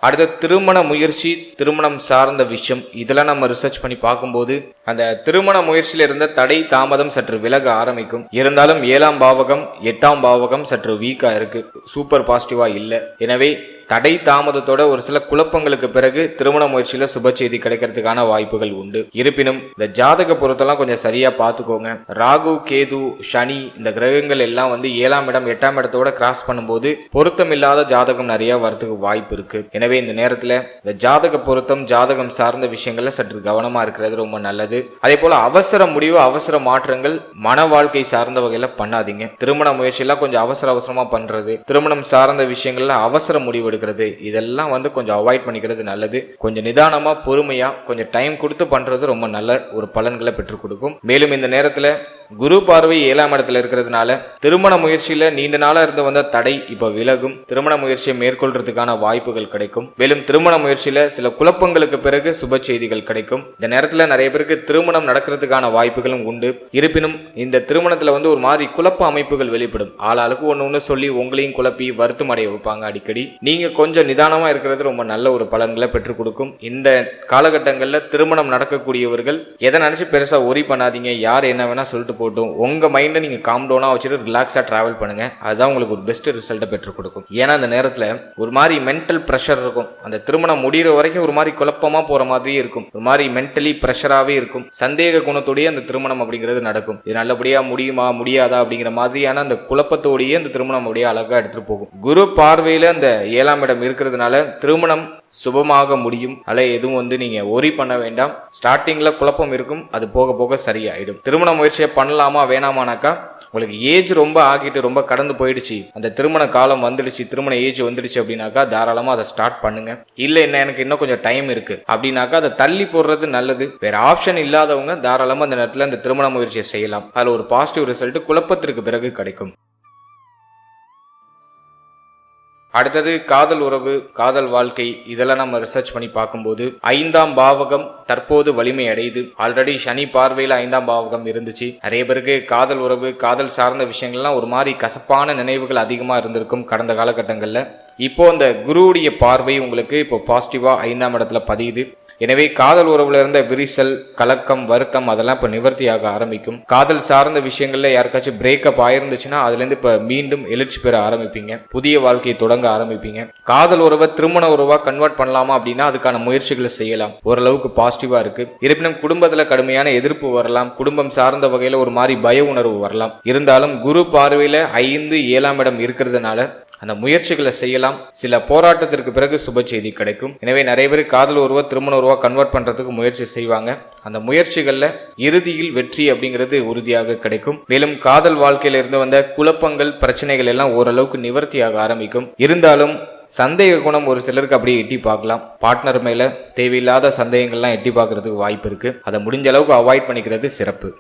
அடுத்த திருமண முயற்சி, திருமணம் சார்ந்த விஷயம் இதெல்லாம் நம்ம ரிசர்ச் பண்ணி பார்க்கும்போது அந்த திருமண முயற்சியில இருந்த தடை தாமதம் சற்று விலக ஆரம்பிக்கும். இருந்தாலும் 7ஆம் பாவகம் 8ஆம் பாவகம் சற்று வீக்கா இருக்கு, சூப்பர் பாசிட்டிவா இல்லை. எனவே தடை தாமதத்தோட ஒரு சில குழப்பங்களுக்கு பிறகு திருமண முயற்சியில சுப செய்தி கிடைக்கிறதுக்கான வாய்ப்புகள் உண்டு. இருப்பினும் இந்த ஜாதக பொருத்தெல்லாம் கொஞ்சம் சரியா பார்த்துக்கோங்க. ராகு, கேது, சனி இந்த கிரகங்கள் எல்லாம் 7ஆம் இடம் 8ஆம் இடத்தோட கிராஸ் பண்ணும்போது பொருத்தம் இல்லாத ஜாதகம் நிறைய வரதுக்கு வாய்ப்பு இருக்கு. எனவே இந்த நேரத்துல இந்த ஜாதக பொருத்தம், ஜாதகம் சார்ந்த விஷயங்கள்ல சற்று கவனமா இருக்கிறது ரொம்ப நல்லது. அதே போல அவசர முடிவு, அவசர மாற்றங்கள் மன வாழ்க்கை சார்ந்த வகையில பண்ணாதீங்க. திருமண முயற்சியெல்லாம் கொஞ்சம் அவசரமா பண்றது, திருமணம் சார்ந்த விஷயங்கள்ல அவசர முடிவு இதெல்லாம் கொஞ்சம் அவாய்ட் பண்ணிக்கிறது நல்லது. கொஞ்சம் நிதானமா, பொறுமையா, கொஞ்சம் டைம் கொடுத்து பண்றது ரொம்ப நல்ல ஒரு பலன்களை பெற்றுக் கொடுக்கும். மேலும் இந்த நேரத்துல குரு பார்வை 7ஆம் இடத்துல இருக்கிறதுனால திருமண முயற்சியில நீண்ட நாளா இருந்து வந்த தடை இப்ப விலகும். திருமண முயற்சியை மேற்கொள்றதுக்கான வாய்ப்புகள் கிடைக்கும். மேலும் திருமண முயற்சியில சில குழப்பங்களுக்கு பிறகு சுப செய்திகள் கிடைக்கும். இந்த நேரத்துல நிறைய பேருக்கு திருமணம் நடக்கிறதுக்கான வாய்ப்புகளும் உண்டு. இருப்பினும் இந்த திருமணத்துல ஒரு மாதிரி குழப்ப அமைப்புகள் வெளிப்படும். ஆளாளுக்கு ஒண்ணு சொல்லி உங்களையும் குழப்பி வருத்தம் அடைய வைப்பாங்க. அடிக்கடி நீங்க கொஞ்சம் நிதானமா இருக்கிறது ரொம்ப நல்ல ஒரு பலன்களை பெற்றுக் கொடுக்கும். இந்த காலகட்டங்கள்ல திருமணம் நடக்கக்கூடியவர்கள் எதை நினைச்சு பெருசா ஒரி பண்ணாதீங்க. யார் என்ன வேணா சொல்லிட்டு போட்டும். உங்க மைண்டை நீங்க காம் டவுனா வச்சுட்டு ரிலாக்ஸா டிராவல் பண்ணுங்க. அதுதான் உங்களுக்கு ஒரு பெஸ்ட் ரிசல்ட்டை பெற்றுக் கொடுக்கும். ஏன்னா அந்த நேரத்துல ஒரு மாதிரி மென்டல் பிரஷர் இருக்கும். அந்த திருமணம் முடிகிற வரைக்கும் ஒரு மாதிரி குழப்பமா போற மாதிரியே இருக்கும். ஒரு மாதிரி மென்டலி பிரஷராகவே இருக்கும். சந்தேக குணத்தோடய அந்த திருமணம் அப்படிங்கிறது நடக்கும். இது நல்லபடியா முடியுமா முடியாதா அப்படிங்கிற மாதிரியான அந்த குழப்பத்தோடையே அந்த திருமணம் அப்படியே அழகா எடுத்துட்டு போகும். குரு பார்வையில அந்த 7ஆம் இடம் இருக்கிறதுனால திருமணம் சுபமாக முடியும். அல்ல எதுவும் நீங்க ஒரி பண்ண வேண்டாம். ஸ்டார்டிங்ல குழப்பம் இருக்கும், அது போக போக சரியாயிடும். திருமண முயற்சியை பண்ணலாமா வேணாமானாக்கா உங்களுக்கு ஏஜ் ரொம்ப ஆகிட்டு ரொம்ப கடந்து போயிடுச்சு, அந்த திருமண காலம் வந்துடுச்சு, திருமண ஏஜ் வந்துடுச்சு அப்படின்னாக்கா தாராளமா அதை ஸ்டார்ட் பண்ணுங்க. இல்ல என்ன எனக்கு இன்னும் கொஞ்சம் டைம் இருக்கு அப்படின்னாக்கா அதை தள்ளி போடுறது நல்லது. வேற ஆப்ஷன் இல்லாதவங்க தாராளமா அந்த நேரத்துல அந்த திருமண முயற்சியை செய்யலாம். அதுல ஒரு பாசிட்டிவ் ரிசல்ட் குழப்பத்திற்கு பிறகு கிடைக்கும். அடுத்தது காதல் உறவு, காதல் வாழ்க்கை, இதெல்லாம் நம்ம ரிசர்ச் பண்ணி பார்க்கும்போது 5ஆம் பாவகம் தற்போது வலிமை அடையுது. ஆல்ரெடி சனி பார்வையில் 5ஆம் பாவகம் இருந்துச்சு. நிறைய பேருக்கு காதல் உறவு, காதல் சார்ந்த விஷயங்கள்லாம் ஒரு மாதிரி கசப்பான நினைவுகள் அதிகமா இருந்திருக்கும் கடந்த காலகட்டங்கள்ல. இப்போ அந்த குருவுடைய பார்வை உங்களுக்கு இப்போ பாசிட்டிவா 5ஆம் இடத்துல பதியுது. எனவே காதல் உறவுல இருந்த விரிசல், கலக்கம், வருத்தம் அதெல்லாம் இப்ப நிவர்த்தியாக ஆரம்பிக்கும். காதல் சார்ந்த விஷயங்கள்ல யாருக்காச்சும் பிரேக்கப் ஆயிருந்துச்சுன்னா அதுல இருந்து இப்ப மீண்டும் எழுச்சி பெற ஆரம்பிப்பீங்க. புதிய வாழ்க்கையை தொடங்க ஆரம்பிப்பீங்க. காதல் உறவை திருமண உறவா கன்வெர்ட் பண்ணலாமா அப்படின்னா அதுக்கான முயற்சிகளை செய்யலாம். ஓரளவுக்கு பாசிட்டிவா இருக்கு. இருப்பினும் குடும்பத்துல கடுமையான எதிர்ப்பு வரலாம். குடும்பம் சார்ந்த வகையில ஒரு மாதிரி பய உணர்வு வரலாம். இருந்தாலும் குரு பார்வையில 5, 7ஆம் இடம் இருக்கிறதுனால அந்த முயற்சிகளை செய்யலாம். சில போராட்டத்திற்கு பிறகு சுப செய்தி கிடைக்கும். எனவே நிறைய பேர் காதல் உறவா திருமண உறவா கன்வெர்ட் பண்றதுக்கு முயற்சி செய்வாங்க. அந்த முயற்சிகள்ல இறுதியில் வெற்றி அப்படிங்கிறது உறுதியாக கிடைக்கும். மேலும் காதல் வாழ்க்கையில இருந்து வந்த குழப்பங்கள், பிரச்சனைகள் எல்லாம் ஓரளவுக்கு நிவர்த்தியாக ஆரம்பிக்கும். இருந்தாலும் சந்தேக குணம் ஒரு சிலருக்கு அப்படியே எட்டி பார்க்கலாம். பார்ட்னர் மேல தேவையில்லாத சந்தேகங்கள்லாம் எட்டி பார்க்கறதுக்கு வாய்ப்பு இருக்கு. அதை முடிஞ்ச அளவுக்கு அவாய்ட் பண்ணிக்கிறது சிறப்பு.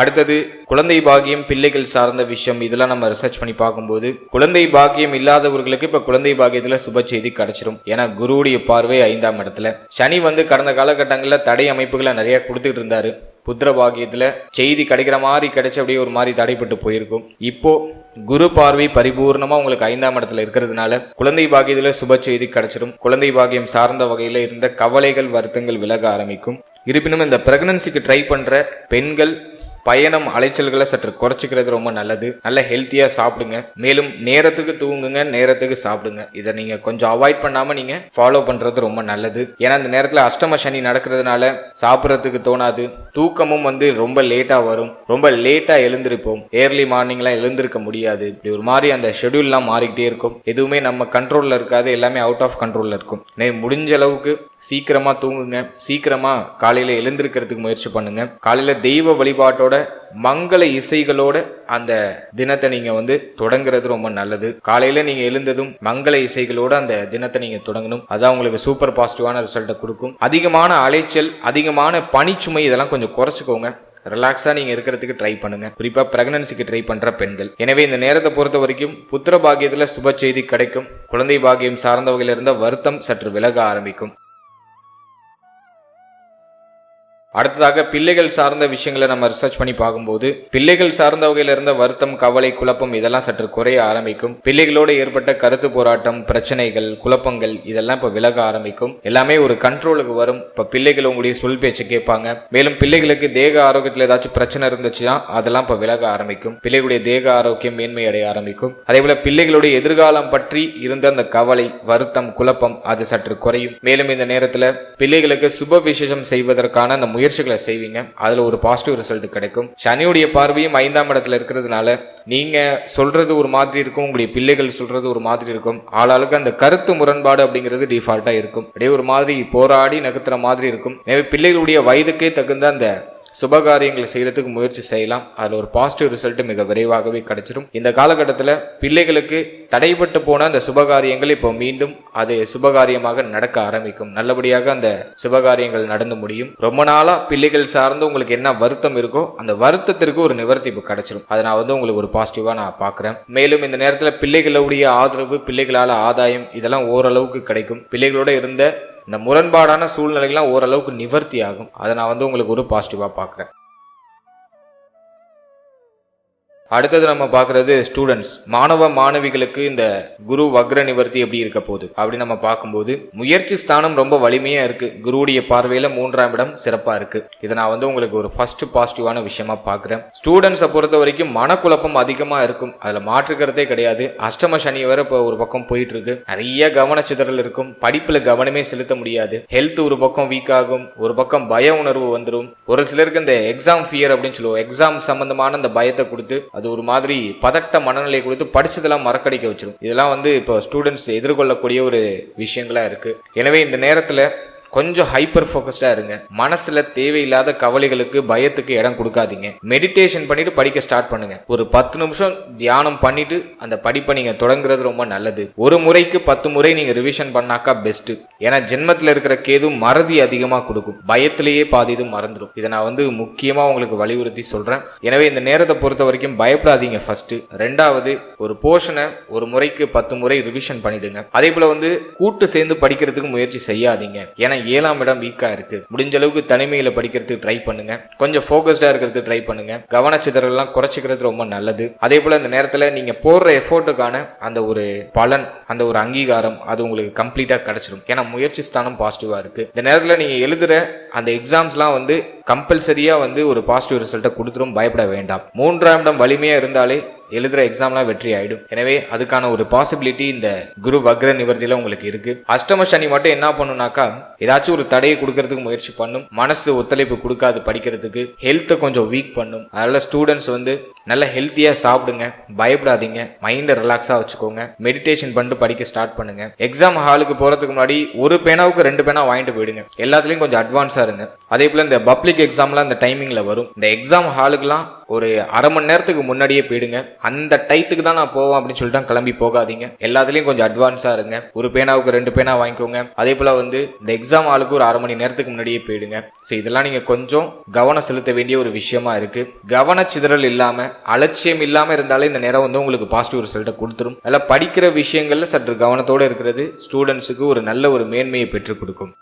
அடுத்தது குழந்தை பாக்கியம், பிள்ளைகள் சார்ந்த விஷயம், இதெல்லாம் நம்ம ரிசர்ச் பண்ணி பார்க்கும்போது குழந்தை பாக்கியம் இல்லாதவர்களுக்கு இப்ப குழந்தை பாக்கியத்துல சுப செய்தி கிடைச்சிடும். ஏன்னா குருவுடைய பார்வை 5ஆம் இடத்துல. சனி கடந்த காலகட்டங்களில் தடை அமைப்புகளை நிறைய கொடுத்துட்டு இருந்தாரு. புத்திர பாக்கியத்துல செய்தி கிடைக்கிற மாதிரி கிடைச்சி அப்படியே ஒரு மாதிரி தடைப்பட்டு போயிருக்கும். இப்போ குரு பார்வை பரிபூர்ணமா உங்களுக்கு 5ஆம் இடத்துல இருக்கிறதுனால குழந்தை பாக்கியத்துல சுப செய்தி கிடைச்சிடும். குழந்தை பாக்கியம் சார்ந்த வகையில இருந்த கவலைகள், வருத்தங்கள் விலக ஆரம்பிக்கும். இருப்பினும் இந்த பிரெக்னன்சிக்கு ட்ரை பண்ற பெண்கள் பயணம் அலைச்சல்களை சற்று குறைச்சிக்கிறது ரொம்ப நல்லது. நல்ல ஹெல்த்தியா சாப்பிடுங்க. மேலும் நேரத்துக்கு தூங்குங்க, நேரத்துக்கு சாப்பிடுங்க. இதை நீங்க கொஞ்சம் அவாய்ட் பண்ணாம நீங்க ஃபாலோ பண்றது ரொம்ப நல்லது. ஏன்னா இந்த நேரத்துல அஷ்டம சனி நடக்கிறதுனால சாப்பிட்றதுக்கு தோணாது. தூக்கமும் ரொம்ப லேட்டா வரும். ரொம்ப லேட்டா எழுந்திருப்போம். ஏர்லி மார்னிங்லாம் எழுந்திருக்க முடியாது. இப்படி ஒரு மாதிரி அந்த ஷெடியூல்லாம் மாறிக்கிட்டே இருக்கும். எதுவுமே நம்ம கண்ட்ரோல்ல இருக்காது. எல்லாமே அவுட் ஆஃப் கண்ட்ரோல்ல இருக்கும். முடிஞ்ச அளவுக்கு சீக்கிரமா தூங்குங்க. சீக்கிரமா காலையில எழுந்திருக்கிறதுக்கு முயற்சி பண்ணுங்க. காலையில தெய்வ வழிபாட்டோட மங்கள இசைகளோட அந்த தினத்தை நீங்க தொடங்குறது ரொம்ப நல்லது. காலையில நீங்க எழுந்ததும் மங்கள இசைகளோட அந்த தினத்தை நீங்க தொடங்கணும். அதான் உங்களுக்கு சூப்பர் பாசிட்டிவான ரிசல்ட்டை கொடுக்கும். அதிகமான அலைச்சல், அதிகமான பணிச்சுமை இதெல்லாம் கொஞ்சம் குறைச்சிக்கோங்க. ரிலாக்ஸா நீங்க இருக்கிறதுக்கு ட்ரை பண்ணுங்க. குறிப்பா பிரெக்னன்சிக்கு ட்ரை பண்ற பெண்கள். எனவே இந்த நேரத்தை பொறுத்த வரைக்கும் புத்திர பாக்கியத்துல சுப செய்தி கிடைக்கும். குழந்தை பாக்கியம் சார்ந்த வகையில இருந்த வருத்தம் சற்று விலக ஆரம்பிக்கும். அடுத்ததாக பிள்ளைகள் சார்ந்த விஷயங்களை நம்ம ரிசர்ச் பண்ணி பார்க்கும்போது பிள்ளைகள் சார்ந்த வகையில இருந்த வருத்தம், கவலை, குழப்பம் இதெல்லாம் சற்று குறைய ஆரம்பிக்கும். பிள்ளைகளோடு ஏற்பட்ட கருத்து போராட்டம், பிரச்சனைகள், குழப்பங்கள் இதெல்லாம் இப்ப விலக ஆரம்பிக்கும். எல்லாமே ஒரு கண்ட்ரோலுக்கு வரும். இப்ப பிள்ளைகள் உங்களுடைய சொல் பேச்சு கேட்பாங்க. மேலும் பிள்ளைகளுக்கு தேக ஆரோக்கியத்தில் ஏதாச்சும் பிரச்சனை இருந்துச்சுன்னா அதெல்லாம் இப்ப விலக ஆரம்பிக்கும். பிள்ளைகளுடைய தேக ஆரோக்கியம் மேன்மை அடைய ஆரம்பிக்கும். அதே போல பிள்ளைகளுடைய எதிர்காலம் பற்றி இருந்த அந்த கவலை, வருத்தம், குழப்பம் அது சற்று குறையும். மேலும் இந்த நேரத்துல பிள்ளைகளுக்கு சுப விசேஷம் செய்வதற்கான அந்த முயற்சிகளை செய்வீங்க. அதுல ஒரு பாசிட்டிவ் ரிசல்ட் கிடைக்கும். சனியுடைய பார்வையும் 5ஆம் இடத்துல இருக்கிறதுனால நீங்க சொல்றது ஒரு மாதிரி இருக்கும், உங்களுடைய பிள்ளைகள் சொல்றது ஒரு மாதிரி இருக்கும். ஆளாளுக்கு அந்த கருத்து முரண்பாடு அப்படிங்கிறது டிஃபால்ட்டா இருக்கும். அப்படியே ஒரு மாதிரி போராடி நகர்த்துற மாதிரி இருக்கும். எனவே பிள்ளைகளுடைய வயதுக்கே தகுந்த அந்த சுபகாரியங்களை செய்யறதுக்கு முயற்சி செய்யலாம். அதில் ஒரு பாசிட்டிவ் ரிசல்ட் மிக விரைவாகவே கிடைச்சிடும். இந்த காலகட்டத்தில் பிள்ளைகளுக்கு தடைபட்டு போன அந்த சுபகாரியங்கள் இப்போ மீண்டும் அது சுபகாரியமாக நடக்க ஆரம்பிக்கும். நல்லபடியாக அந்த சுபகாரியங்கள் நடந்து முடியும். ரொம்ப நாளா பிள்ளைகள் சார்ந்து உங்களுக்கு என்ன வருத்தம் இருக்கோ அந்த வருத்தத்திற்கு ஒரு நிவர்த்தி இப்போ கிடைச்சிடும். அதை நான் உங்களுக்கு ஒரு பாசிட்டிவா நான் பார்க்கிறேன். மேலும் இந்த நேரத்தில் பிள்ளைகளுடைய ஆதரவு, பிள்ளைகளால் ஆதாயம் இதெல்லாம் ஓரளவுக்கு கிடைக்கும். பிள்ளைகளோட இருந்த இந்த முரண்பாடான சூழ்நிலைகள்லாம் ஓரளவுக்கு நிவர்த்தி ஆகும். அதை நான் உங்களுக்கு ஒரு பாசிட்டிவா பார்க்கிறேன். அடுத்தது நம்ம பார்க்கறது ஸ்டூடெண்ட்ஸ், மாணவ மாணவிகளுக்கு இந்த குரு வக்ர நிவர்த்தி எப்படி இருக்க போகுது அப்படி நம்ம பார்க்கும்போது முயற்சி ஸ்தானம் ரொம்ப வலிமையா இருக்கு. குருவுடைய பார்வையில 3ஆம் இடம் சிறப்பா இருக்கு. இதை நான் உங்களுக்கு ஒரு ஃபர்ஸ்ட் பாசிட்டிவான விஷயமா பார்க்கிறேன். ஸ்டூடெண்ட்ஸை பொறுத்த வரைக்கும் மனக்குழப்பம் அதிகமா இருக்கும், அதுல மாற்றுக்கிறதே கிடையாது. அஷ்டம சனி வேற இப்போ ஒரு பக்கம் போயிட்டு இருக்கு. நிறைய கவனச்சிதறல் இருக்கும், படிப்புல கவனமே செலுத்த முடியாது. ஹெல்த் ஒரு பக்கம் வீக் ஆகும், ஒரு பக்கம் பய உணர்வு வந்துடும். ஒரு சிலருக்கு இந்த எக்ஸாம் ஃபியர் அப்படின்னு சொல்லுவோம், எக்ஸாம் சம்பந்தமான அந்த பயத்தை கொடுத்து அது ஒரு மாதிரி பதட்ட மனநிலை கொடுத்து படிச்சதெல்லாம் மறக்கடிக்க வச்சிடும். இதெல்லாம் இப்போ ஸ்டூடெண்ட்ஸ் எதிர்கொள்ளக்கூடிய ஒரு விஷயங்களா இருக்கு. எனவே இந்த நேரத்துல கொஞ்சம் ஹைப்பர் ஃபோக்கஸ்டா இருங்க. மனசுல தேவையில்லாத கவலைகளுக்கு பயத்துக்கு இடம் கொடுக்காதீங்க. மெடிடேஷன் பண்ணிட்டு படிக்க ஸ்டார்ட் பண்ணுங்க. ஒரு 10 நிமிஷம் தியானம் பண்ணிட்டு அந்த படிப்பை நீங்க தொடங்குறது ரொம்ப நல்லது. ஒரு முறைக்கு 10 முறை நீங்க ரிவிஷன் பண்ணாக்கா பெஸ்ட். ஏன்னா ஜென்மத்துல இருக்கிற கேது மறதி அதிகமா கொடுக்கும், பயத்திலேயே பாதி இது மறந்துடும். இதை நான் முக்கியமா உங்களுக்கு வலியுறுத்தி சொல்றேன். எனவே இந்த நேரத்தை பொறுத்த வரைக்கும் பயப்படாதீங்க. ஃபர்ஸ்ட், ரெண்டாவது, ஒரு போர்ஷனை ஒரு முறைக்கு 10 முறை ரிவிஷன் பண்ணிடுங்க. அதே போல கூட்டு சேர்ந்து படிக்கிறதுக்கு முயற்சி செய்யாதீங்க. ஏன்னா 7ஆம் இடம் வீக்கா இருக்கு. முடிஞ்ச அளவுக்கு தனிமையில படிக்கிறதுக்கு ட்ரை பண்ணுங்க. கொஞ்சம் ஃபோக்கஸ்டா இருக்கிறதுக்கு ட்ரை பண்ணுங்க. கவனச்சிதறல் எல்லாம் குறைச்சிக்கிறது ரொம்ப நல்லது. அதே போல இந்த நேரத்துல நீங்க போடுற எஃபோர்ட்டுக்கான அந்த ஒரு பலன், அந்த ஒரு அங்கீகாரம் அது உங்களுக்கு கம்ப்ளீட்டா கிடைச்சிடும். ஏன்னா முயற்சி ஸ்தானம் பாசிட்டிவா இருக்கு. இந்த நேரத்துல நீங்க எழுதுற அந்த எக்ஸாம்ஸ்லாம் கம்பல்சரியா ஒரு பாசிட்டிவ் ரிசல்ட்டை கொடுத்துரும். பயப்பட வேண்டாம். 3ஆம் இடம் வலிமையா இருந்தாலே எழுதுற எக்ஸாம்லாம் வெற்றி ஆயிடும். எனவே அதுக்கான ஒரு பாசிபிலிட்டி இந்த குரு வக்ர நிவர்த்தியில உங்களுக்கு இருக்கு. அஷ்டம சனி மட்டும் என்ன பண்ணுனாக்கா ஏதாச்சும் ஒரு தடையை கொடுக்கறதுக்கு முயற்சி பண்ணும். மனசு ஒத்துழைப்பு கொடுக்காது படிக்கிறதுக்கு. ஹெல்த்தை கொஞ்சம் வீக் பண்ணும். அதனால ஸ்டூடெண்ட்ஸ் நல்ல ஹெல்த்தியா சாப்பிடுங்க, பயப்படாதீங்க, மைண்டை ரிலாக்ஸா வச்சுக்கோங்க. மெடிடேஷன் பண்ணிட்டு படிக்க ஸ்டார்ட் பண்ணுங்க. எக்ஸாம் ஹாலுக்கு போறதுக்கு முன்னாடி ஒரு பேனாவுக்கு 2 பேனா வாங்கிட்டு போயிடுங்க. எல்லாத்துலயும் கொஞ்சம் அட்வான்ஸா இருங்க. அதே போல இந்த பப்ளிக் எக்ஸாம்லாம் இந்த டைமிங்ல வரும். இந்த எக்ஸாம் ஹாலுக்குலாம் ஒரு அரை மணி நேரத்துக்கு முன்னாடியே போயிடுங்க. அந்த டைத்துக்கு தான் நான் போவேன் அப்படின்னு சொல்லிட்டு கிளம்பி போகாதீங்க. எல்லாத்துலயும் கொஞ்சம் அட்வான்ஸா இருங்க. ஒரு பேனாவுக்கு 2 பேனா வாங்கிக்கோங்க. அதே போல இந்த எக்ஸாம் ஹாலுக்கு ஒரு அரை மணி நேரத்துக்கு முன்னாடியே போயிடுங்க. ஸோ இதெல்லாம் நீங்க கொஞ்சம் கவனம் செலுத்த வேண்டிய ஒரு விஷயமா இருக்கு. கவனச்சிதறல் இல்லாம, அலட்சியம் இல்லாம இருந்தாலே இந்த நேரம் உங்களுக்கு பாசிட்டிவ் ரிசல்ட்டை கொடுத்துரும். அதெல்லாம் படிக்கிற விஷயங்கள்ல சற்று கவனத்தோட இருக்கிறது ஸ்டூடெண்ட்ஸுக்கு ஒரு நல்ல ஒரு மேன்மையை பெற்றுக் கொடுக்கும்.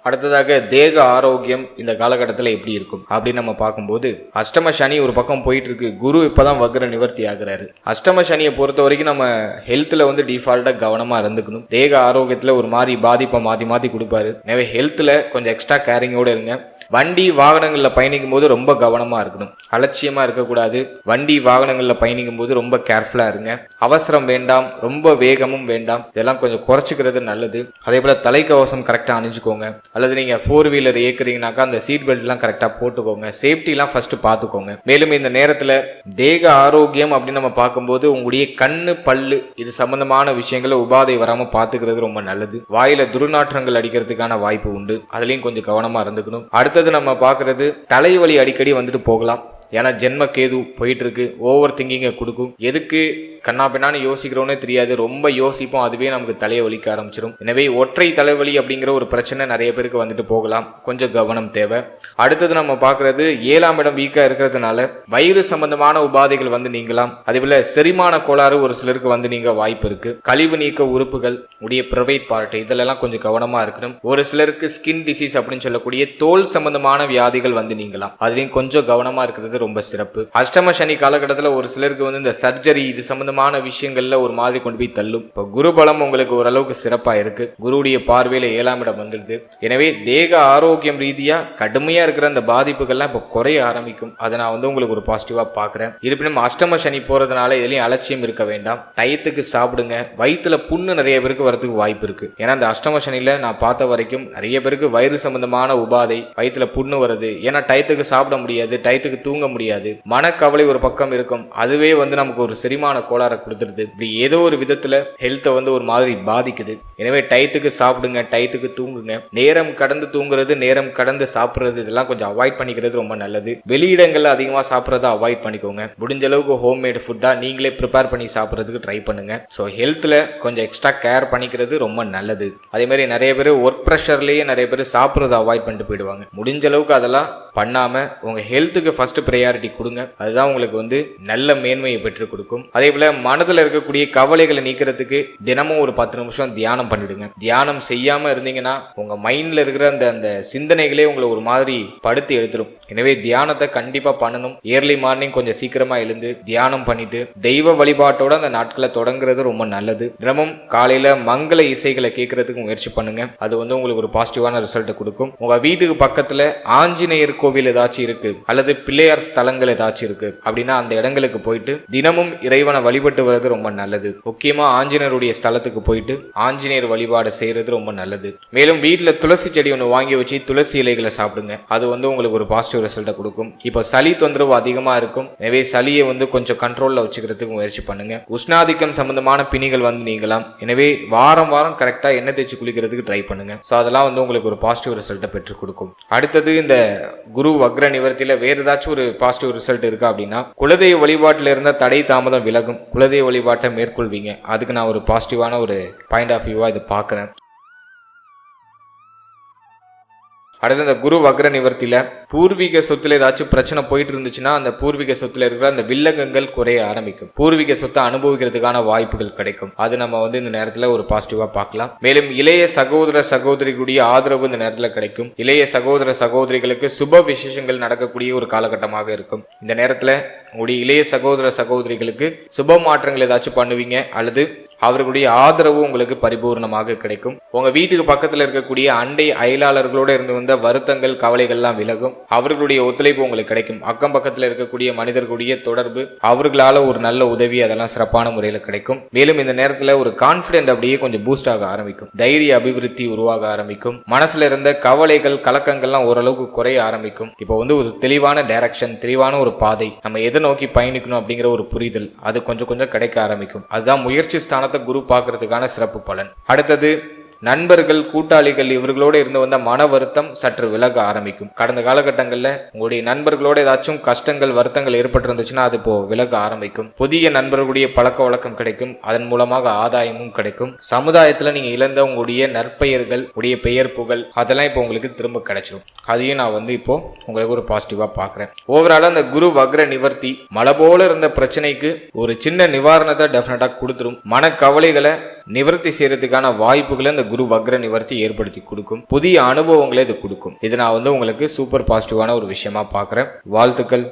அடுத்ததாக தேக ஆரோக்கியம் இந்த காலகட்டத்தில் எப்படி இருக்கும் அப்படின்னு நம்ம பார்க்கும்போது, அஷ்டம சனி ஒரு பக்கம் போயிட்டு இருக்கு. குரு இப்பதான் வக்ர நிவர்த்தி ஆகுறாரு. அஷ்டம சனியை பொறுத்த வரைக்கும் நம்ம ஹெல்த்ல டிஃபால்ட்டா கவனமா இருந்துக்கணும். தேக ஆரோக்கியத்துல ஒரு மாதிரி பாதிப்பை மாத்தி கொடுப்பாரு. எனவே ஹெல்த்ல கொஞ்சம் எக்ஸ்ட்ரா கேரிங்கோட இருங்க. வண்டி வாகனங்களில் பயணிக்கும் போது ரொம்ப கவனமா இருக்கணும். அலட்சியமா இருக்கக்கூடாது. வண்டி வாகனங்களில் பயணிக்கும் போது ரொம்ப கேர்ஃபுல்லா இருங்க. அவசரம் வேண்டாம், ரொம்ப வேகமும் வேண்டாம். இதெல்லாம் கொஞ்சம் குறைச்சிக்கிறது நல்லது. அதே போல தலைக்கவசம் கரெக்டா அணிஞ்சுக்கோங்க. அல்லது நீங்க 4 வீலர் இயக்குறீங்கனாக்கா அந்த சீட் பெல்ட் எல்லாம் கரெக்டா போட்டுக்கோங்க. சேஃப்டி எல்லாம் ஃபர்ஸ்ட் பாத்துக்கோங்க. மேலும் இந்த நேரத்துல தேக ஆரோக்கியம் அப்படின்னு நம்ம பார்க்கும்போது உங்களுடைய கண்ணு, பல்லு இது சம்பந்தமான விஷயங்களை உபாதை வராம பாத்துக்கிறது ரொம்ப நல்லது. வாயில துர்நாற்றங்கள் அடிக்கிறதுக்கான வாய்ப்பு உண்டு. அதுலயும் கொஞ்சம் கவனமா இருந்துக்கணும். அடுத்தது நம்ம பார்க்கறது தலைவலி அடிக்கடி போகலாம். ஏன்னா ஜென்ம கேது போயிட்டு இருக்கு. ஓவர் திங்கிங்கை கொடுக்கும். எதுக்கு கண்ணா பின்னான்னு யோசிக்கிறோன்னே தெரியாது. ரொம்ப யோசிப்போம், அதுவே நமக்கு தலையை வலிக்க ஆரம்பிச்சிடும். எனவே ஒற்றை தலைவலி அப்படிங்கிற ஒரு பிரச்சனை நிறைய பேருக்கு போகலாம். கொஞ்சம் கவனம் தேவை. அடுத்தது நம்ம பார்க்கறது 7ஆம் இடம் வீக்கா இருக்கிறதுனால வயிறு சம்பந்தமான உபாதைகள் நீங்கலாம். அதே போல செரிமான கோளாறு ஒரு சிலருக்கு நீங்க வாய்ப்பு இருக்கு. கழிவு நீக்க உறுப்புகள் உடைய பிரைவேட் பார்ட் இதெல்லாம் கொஞ்சம் கவனமா இருக்கணும். ஒரு சிலருக்கு ஸ்கின் டிசீஸ் அப்படின்னு சொல்லக்கூடிய தோல் சம்பந்தமான வியாதிகள் நீங்கலாம். அதுலயும் கொஞ்சம் கவனமா இருக்கிறது ரொம்ப சிறப்பு. அஷ்டம சனி காலகட்டத்தில் ஒரு சிலருக்கு இந்த சர்ஜரி இது சம்பந்தமான விஷயங்கள்ல ஒரு மாதிரி கொண்டு போய் தள்ளும். இப்ப குரு பலம் உங்களுக்கு ஓரளவுக்கு சிறப்பா இருக்கு. குருவுடைய பார்வையில 7ஆம் இடம் வந்துடுது. எனவே தேக ஆரோக்கியம் ரீதியா கடுமையா இருக்கிற அந்த பாதிப்புகள்லாம் இப்ப குறைய ஆரம்பிக்கும். அதை நான் உங்களுக்கு ஒரு பாசிட்டிவா பாக்குறேன். இருப்பினும் அஷ்டம சனி போறதுனால எதுலையும் அலட்சியம் இருக்க வேண்டாம். டயத்துக்கு சாப்பிடுங்க. வயிற்றுல புண்ணு நிறைய பேருக்கு வரதுக்கு வாய்ப்பு இருக்கு. ஏன்னா இந்த அஷ்டம சனியில நான் பார்த்த வரைக்கும் நிறைய பேருக்கு வயிறு சம்பந்தமான உபாதை, வயிற்றுல புண்ணு வருது. ஏன்னா டயத்துக்கு சாப்பிட முடியாது, டயத்துக்கு தூங்க முடியாது. மனக்கவலை ஒரு பக்கம் இருக்கும், அதுவே வந்து நமக்கு ஒரு செரிமான கோளாறை கொடுத்துருது. இப்படி ஏதோ ஒரு விதத்துல ஹெல்த்தை வந்து ஒரு மாதிரி பாதிக்குது. எனவே டயத்துக்கு சாப்பிடுங்க, டயத்துக்கு தூங்குங்க. நேரம் கடந்து தூங்குறது, நேரம் கடந்து சாப்பிடுறது இதெல்லாம் கொஞ்சம் அவாய்ட் பண்ணிக்கிறது ரொம்ப நல்லது. வெளியிடங்கள்ல அதிகமா சாப்பிட்றத அவாய்ட் பண்ணிக்கோங்க. முடிஞ்ச அளவுக்கு ஹோம்மேட் ஃபுட்டா நீங்களே ப்ரிப்பேர் பண்ணி சாப்பிட்றதுக்கு ட்ரை பண்ணுங்க. ஸோ ஹெல்த்ல கொஞ்சம் எக்ஸ்ட்ரா கேர் பண்ணிக்கிறது ரொம்ப நல்லது. அதே மாதிரி நிறைய பேர் ஒர்க் ப்ரெஷர்லயே நிறைய பேர் சாப்பிட்றத அவாய்ட் பண்ணிட்டு போயிடுவாங்க. முடிஞ்ச அளவுக்கு அதெல்லாம் பண்ணாம உங்க ஹெல்த்துக்கு ஃபர்ஸ்ட் ப்ரையாரிட்டி கொடுங்க. அதுதான் உங்களுக்கு வந்து நல்ல மேன்மையை பெற்றுக் கொடுக்கும். அதே போல மனதில் இருக்கக்கூடிய கவலைகளை நீக்கிறதுக்கு தினமும் ஒரு 10 நிமிஷம் தியானம் பண்ணிடுங்க. தியானம் செய்யாம இருந்தீங்கன்னா உங்க மைண்ட்ல இருக்கிற அந்த சிந்தனைகளே உங்களை ஒரு மாதிரி படுத்தி எடுத்துரும். எனவே தியானத்தை கண்டிப்பா பண்ணணும். ஏர்லி மார்னிங் கொஞ்சம் சீக்கிரமா எழுந்து தியானம் பண்ணிட்டு தெய்வ வழிபாட்டோட அந்த நாட்களை தொடங்குறது ரொம்ப நல்லது. தினமும் காலையில மங்கள இசைகளை கேட்கறதுக்கு முயற்சி பண்ணுங்க. அது வந்து உங்களுக்கு ஒரு பாசிட்டிவான ரிசல்ட் கொடுக்கும். உங்க வீட்டுக்கு பக்கத்துல ஆஞ்சநேயர் கோவில் ஏதாச்சும் இருக்கு அல்லது பிள்ளையார் ஸ்தலங்கள் ஏதாச்சும் இருக்கு அப்படின்னா அந்த இடங்களுக்கு போயிட்டு தினமும் இறைவனை வழிபட்டு வர்றது ரொம்ப நல்லது. முக்கியமா ஆஞ்சநேயருடைய ஸ்தலத்துக்கு போயிட்டு ஆஞ்சநேயர் வழிபாடு செய்யறது ரொம்ப நல்லது. மேலும் வீட்டுல துளசி செடி ஒன்று வாங்கி வச்சு துளசி இலைகளை சாப்பிடுங்க. அது வந்து உங்களுக்கு ஒரு பாசிட்டிவ் ரிசல்ட்டை கொடுக்கும். இப்போ சளி தொந்தரவு அதிகமா இருக்கும். எனவே சளியை வந்து கொஞ்சம் கண்ட்ரோல்ல வச்சுக்கிறதுக்கு முயற்சி பண்ணுங்க. உஷ்ணாதிக்கம் சம்பந்தமான பிணிகள் வந்து நீங்கலாம். எனவே வாரம் கரெக்டா எண்ணெய் தேய்ச்சி குளிக்கிறதுக்கு ட்ரை பண்ணுங்க. ஸோ அதெல்லாம் வந்து உங்களுக்கு ஒரு பாசிட்டிவ் ரிசல்ட்டை பெற்றுக் கொடுக்கும். அடுத்தது இந்த குரு வக்ர நிவர்த்தியில வேற ஏதாச்சும் ஒரு பாசிட்டிவ் ரிசல்ட் இருக்கா அப்படின்னா குலதெய்வ வழிபாட்டில் இருந்த தடை தாமதம் விலகும். குலதெய்வ வழிபாட்டை மேற்கொள்வீங்க. அதுக்கு நான் ஒரு பாசிட்டிவான ஒரு பாயிண்ட் ஆஃப் வியூவா இதை பார்க்குறேன். அடுத்து இந்த குரு வக்ர நிவர்த்தியில பூர்வீக சொத்துல ஏதாச்சும் பிரச்சனை போயிட்டு இருந்துச்சுன்னா அந்த பூர்வீக சொத்துல இருக்கிற அந்த வில்லங்கங்கள் குறைய ஆரம்பிக்கும். பூர்வீக சொத்தை அனுபவிக்கிறதுக்கான வாய்ப்புகள் கிடைக்கும். அது நம்ம வந்து இந்த நேரத்துல ஒரு பாசிட்டிவா பார்க்கலாம். மேலும் இளைய சகோதர சகோதரிகளுடைய ஆதரவு இந்த நேரத்துல கிடைக்கும். இளைய சகோதர சகோதரிகளுக்கு சுப விசேஷங்கள் நடக்கக்கூடிய ஒரு காலகட்டமாக இருக்கும். இந்த நேரத்துல உங்களுடைய இளைய சகோதர சகோதரிகளுக்கு சுப மாற்றங்கள் ஏதாச்சும் பண்ணுவீங்க அல்லது அவர்களுடைய ஆதரவு உங்களுக்கு பரிபூர்ணமாக கிடைக்கும். உங்க வீட்டுக்கு பக்கத்துல இருக்கக்கூடிய அண்டை அயலாளர்களோட இருந்து வந்த வருத்தங்கள் கவலைகள்லாம் விலகும். அவர்களுடைய ஒத்துழைப்பு உங்களுக்கு கிடைக்கும். அக்கம் பக்கத்துல இருக்கக்கூடிய மனிதர்களுடைய தொடர்பு, அவர்களால ஒரு நல்ல உதவி அதெல்லாம் சிறப்பான முறையில் கிடைக்கும். மேலும் இந்த நேரத்துல ஒரு கான்பிடென்ட் அப்படியே கொஞ்சம் பூஸ்ட் ஆக ஆரம்பிக்கும். தைரிய அபிவிருத்தி உருவாக ஆரம்பிக்கும். மனசுல இருந்த கவலைகள் கலக்கங்கள்லாம் ஓரளவுக்கு குறைய ஆரம்பிக்கும். இப்போ வந்து ஒரு தெளிவான டைரக்ஷன், தெளிவான ஒரு பாதை, நம்ம எதை நோக்கி பயணிக்கணும் அப்படிங்கிற ஒரு புரிதல் அது கொஞ்சம் கொஞ்சம் கிடைக்க ஆரம்பிக்கும். அதுதான் முயற்சி ஸ்தானத்தை குரு பார்க்கறதுக்கான சிறப்பு பலன். அடுத்தது நண்பர்கள் கூட்டாளிகள் இவர்களோட இருந்து வந்த மன வருத்தம் சற்று விலக ஆரம்பிக்கும். கடந்த காலகட்டங்களில் உங்களுடைய நண்பர்களோட ஏதாச்சும் கஷ்டங்கள் வருத்தங்கள் ஏற்பட்டிருந்துச்சுன்னா அது இப்போ விலக ஆரம்பிக்கும். புதிய நண்பர்களுடைய பழக்க வழக்கம் கிடைக்கும். அதன் மூலமாக ஆதாயமும் கிடைக்கும். சமுதாயத்துல நீங்க இழந்த உங்களுடைய நற்பெயர்கள், உடைய பெயர் புகழ் அதெல்லாம் இப்போ உங்களுக்கு திரும்ப கிடைச்சிடும். அதையும் நான் வந்து இப்போ உங்களுக்கு ஒரு பாசிட்டிவா பாக்குறேன். ஓவராலா அந்த குரு வக்ர நிவர்த்தி மலை போல இருந்த பிரச்சனைக்கு ஒரு சின்ன நிவாரணத்தை டெஃபினட்டா கொடுத்துரும். மனக்கவலைகளை நிவர்த்தி செய்யறதுக்கான வாய்ப்புகளை இந்த குரு வக்ர நிவர்த்தி ஏற்படுத்தி கொடுக்கும். புதிய அனுபவங்களை இது கொடுக்கும். இது நான் வந்து உங்களுக்கு சூப்பர் பாசிட்டிவான ஒரு விஷயமா பார்க்குறேன். வாழ்த்துக்கள்.